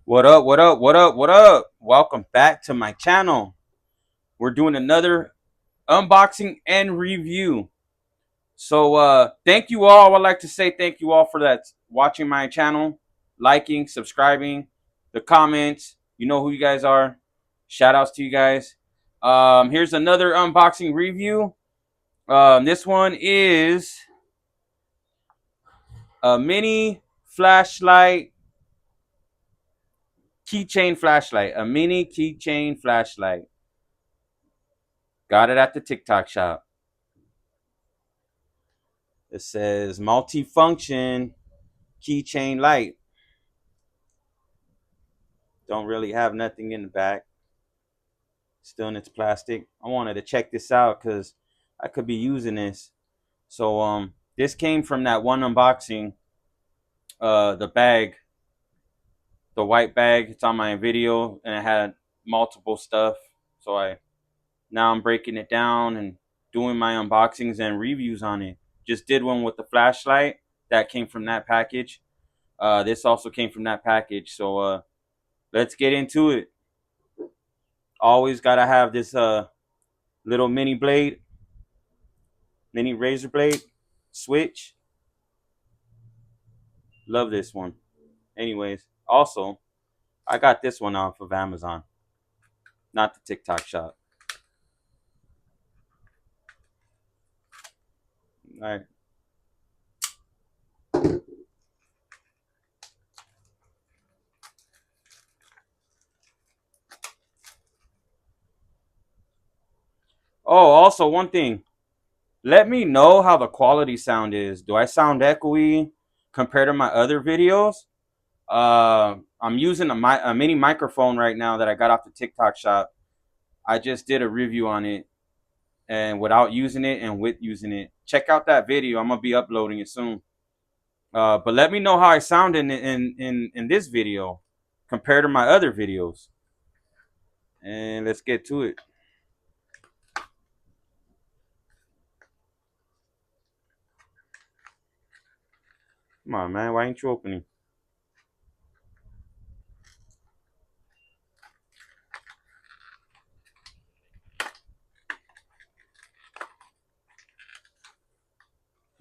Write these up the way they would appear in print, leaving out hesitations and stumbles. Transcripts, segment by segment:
What up? What up? What up? What up? Welcome back to my channel. We're doing another unboxing and review. So thank you all. I'd like to say thank you all for that watching my channel, liking, subscribing, the comments. You know who you guys are. Shout outs to you guys. Here's another unboxing review. This one is a mini flashlight, keychain flashlight, a mini keychain flashlight. Got it at the TikTok shop. It says multi-function keychain light. Don't really have nothing in the back. Still in its plastic. I wanted to check this out because I could be using this. So this came from that one unboxing. The bag, the white bag. It's on my video and it had multiple stuff. So now I'm breaking it down and doing my unboxings and reviews on it. Just did one with the flashlight that came from that package. This also came from that package. So let's get into it. Always gotta have this little mini blade, mini razor blade switch. Love this one. Anyways, also I got this one off of Amazon, not the TikTok shop. All right. Oh, also one thing. Let me know how the quality sound is. Do I sound echoey compared to my other videos? I'm using a mini microphone right now that I got off the TikTok shop. I just did a review on it and without using it and with using it. Check out that video. I'm gonna be uploading it soon. But let me know how I sound in this video compared to my other videos. And let's get to it. Come on, man. Why ain't you opening?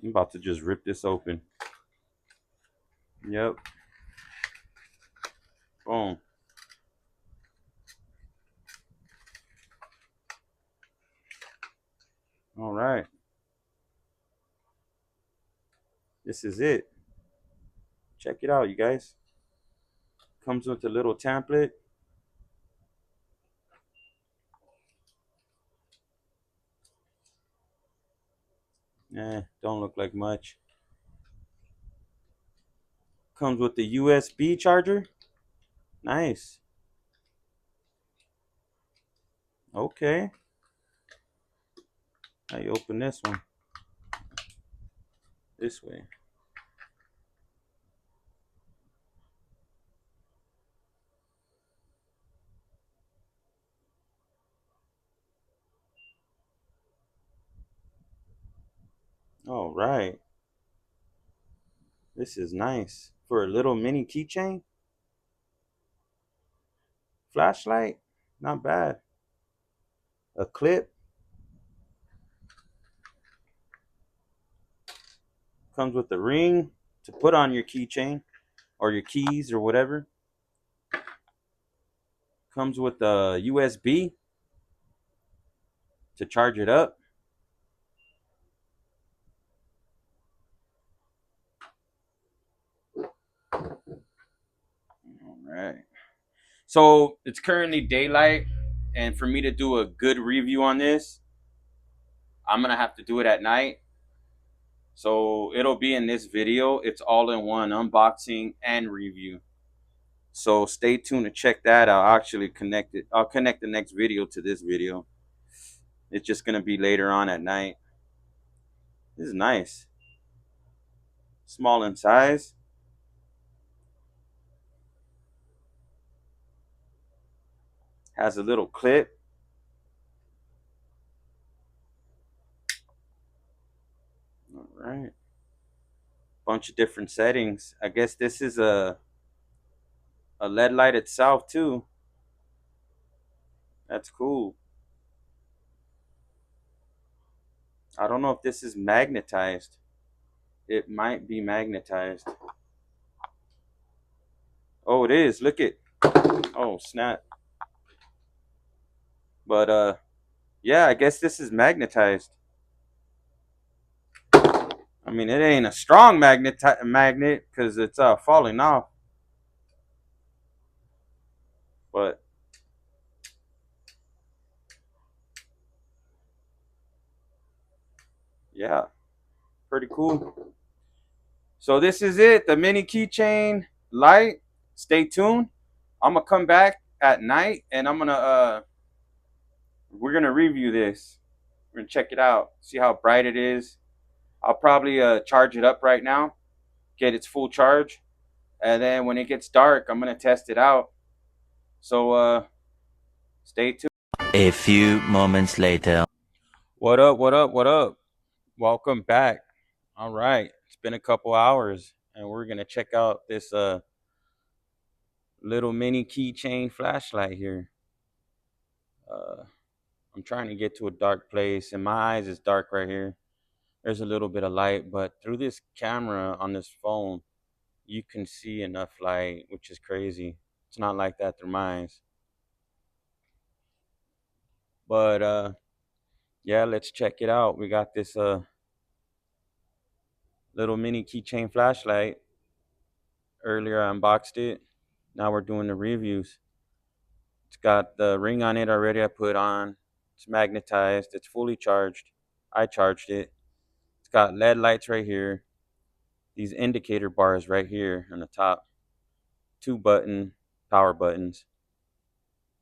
I'm about to just rip this open. Yep. Boom. All right. This is it. Check it out, you guys. Comes with a little template. Don't look like much. Comes with the USB charger. Nice. Okay. How you open this one? This way. All right. This is nice. For a little mini keychain. Flashlight. Not bad. A clip. Comes with a ring to put on your keychain or your keys or whatever. Comes with a USB to charge it up. All right. So it's currently daylight, and for me to do a good review on this, I'm gonna have to do it at night. So it'll be in this video. It's all in one unboxing and review. So stay tuned to check that out. I'll actually connect it. I'll connect the next video to this video. It's just gonna be later on at night. This is nice. Small in size. Has a little clip. All right. Bunch of different settings. I guess this is a a LED light itself too. That's cool. I don't know if this is magnetized. It might be magnetized. Oh, it is. Look it. Oh, snap. But yeah, I guess this is magnetized. I mean, it ain't a strong magnet because it's falling off. But yeah, pretty cool. So this is it, the mini keychain light. Stay tuned. I'm gonna come back at night and we're gonna review this. We're gonna check it out, see how bright it is. I'll probably charge it up right now, get its full charge, and then when it gets dark, I'm gonna test it out. So stay tuned. A few moments later. What up? What up? What up? Welcome back. All right, it's been a couple hours, and we're gonna check out this little mini keychain flashlight here. Uh, I'm trying to get to a dark place, and my eyes is dark right here. There's a little bit of light, but through this camera on this phone, you can see enough light, which is crazy. It's not like that through my eyes. But yeah, let's check it out. We got this little mini keychain flashlight. Earlier I unboxed it. Now we're doing the reviews. It's got the ring on it already I put on. It's magnetized. It's fully charged. I charged it. It's got LED lights right here. These indicator bars right here on the top. Two power buttons.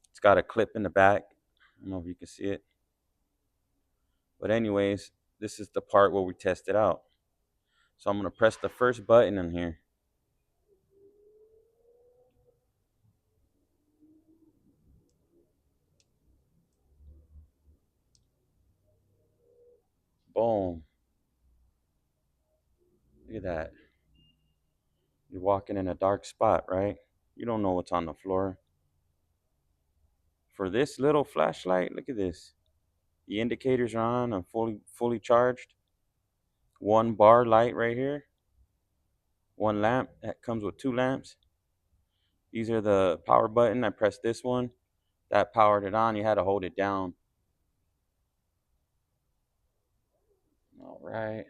It's got a clip in the back. I don't know if you can see it. But anyways, this is the part where we test it out. So I'm going to press the first button in here. Boom. Look at that. You're walking in a dark spot, right? You don't know what's on the floor. For this little flashlight, look at this. The indicators are on. I'm fully charged. One bar light right here. One lamp. That comes with two lamps. These are the power button. I pressed this one. That powered it on. You had to hold it down. All right.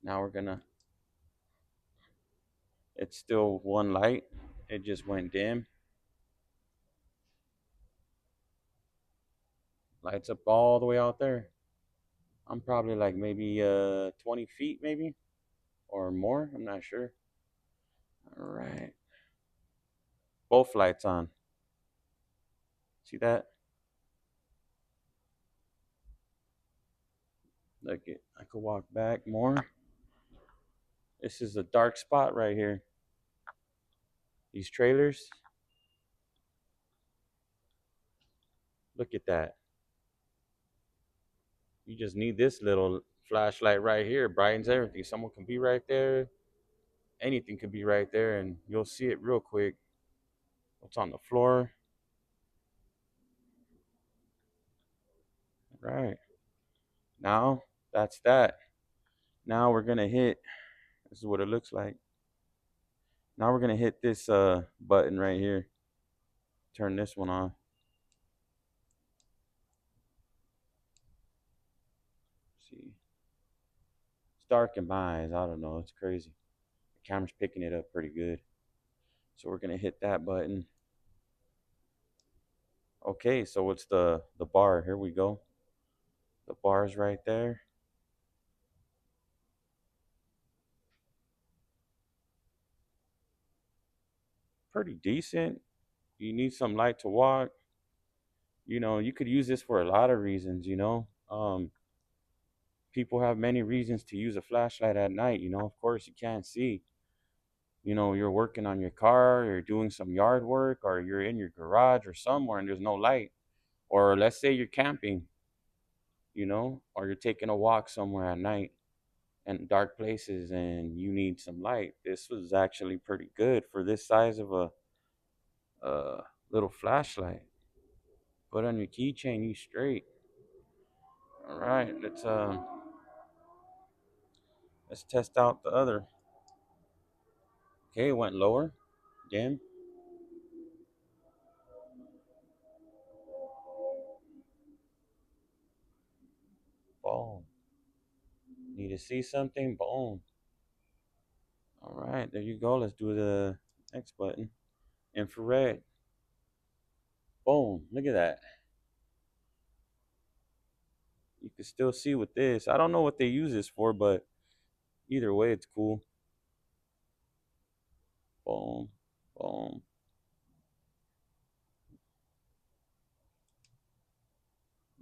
Now we're gonna. It's still one light. It just went dim. Lights up all the way out there. I'm probably like maybe 20 feet maybe or more. I'm not sure. All right. Both lights on. See that? Look it. I could walk back more. This is a dark spot right here. These trailers. Look at that. You just need this little flashlight right here. It brightens everything. Someone can be right there. Anything could be right there, and you'll see it real quick. What's on the floor? Right. Now, that's that. Now we're going to hit. This is what it looks like. Now we're going to hit this button right here. Turn this one on. See. It's dark in my eyes. I don't know. It's crazy. The camera's picking it up pretty good. So we're going to hit that button. Okay, so it's the bar. Here we go. The bar's right there. Pretty decent. You need some light to walk. You could use this for a lot of reasons. People have many reasons to use a flashlight at night. Of course, you can't see. You're working on your car, you're doing some yard work, or you're in your garage or somewhere and there's no light. Or let's say you're camping, or you're taking a walk somewhere at night in dark places and you need some light. This was actually pretty good for this size of a Uh, little flashlight. Put on your keychain, you straight. All right, let's test out the other. Okay, it went lower. Dim. Boom. Need to see something? Boom. All right, there you go. Let's do the next button. Infrared. Boom. Look at that. You can still see with this. I don't know what they use this for, but either way, it's cool. Boom. Boom.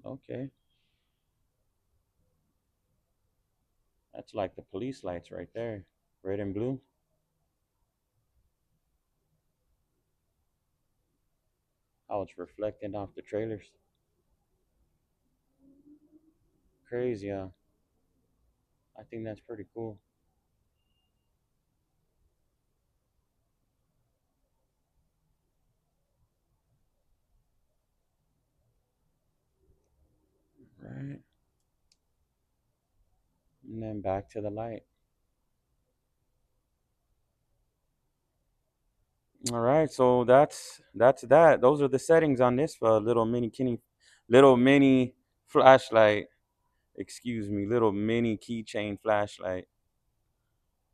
Okay. That's like the police lights right there. Red and blue. How it's reflecting off the trailers. Crazy, huh? I think that's pretty cool. Right. And then back to the light. All right, so that's that. Those are the settings on this little mini flashlight. Excuse me, little mini keychain flashlight.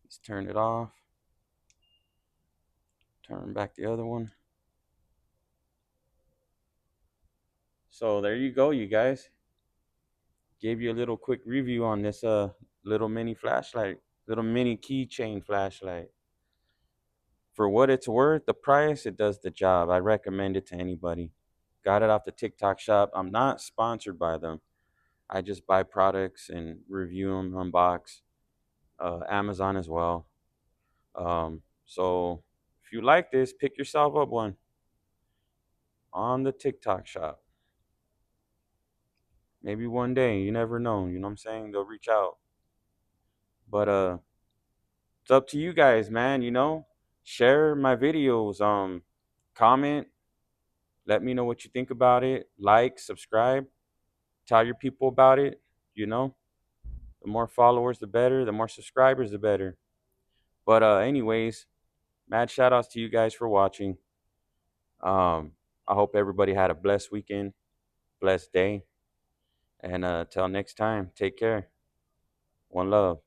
Let's turn it off. Turn back the other one. So there you go, you guys. Gave you a little quick review on this little mini flashlight, little mini keychain flashlight. For what it's worth, the price, it does the job. I recommend it to anybody. Got it off the TikTok shop. I'm not sponsored by them. I just buy products and review them, unbox. Amazon as well. So if you like this, pick yourself up one on the TikTok shop. Maybe one day, you never know. You know what I'm saying? They'll reach out. But it's up to you guys, man. Share my videos. Comment. Let me know what you think about it. Like, subscribe. Tell your people about it. You know, the more followers, the better. The more subscribers, the better. But anyways, mad shout outs to you guys for watching. I hope everybody had a blessed weekend, blessed day. And till next time, take care. One love.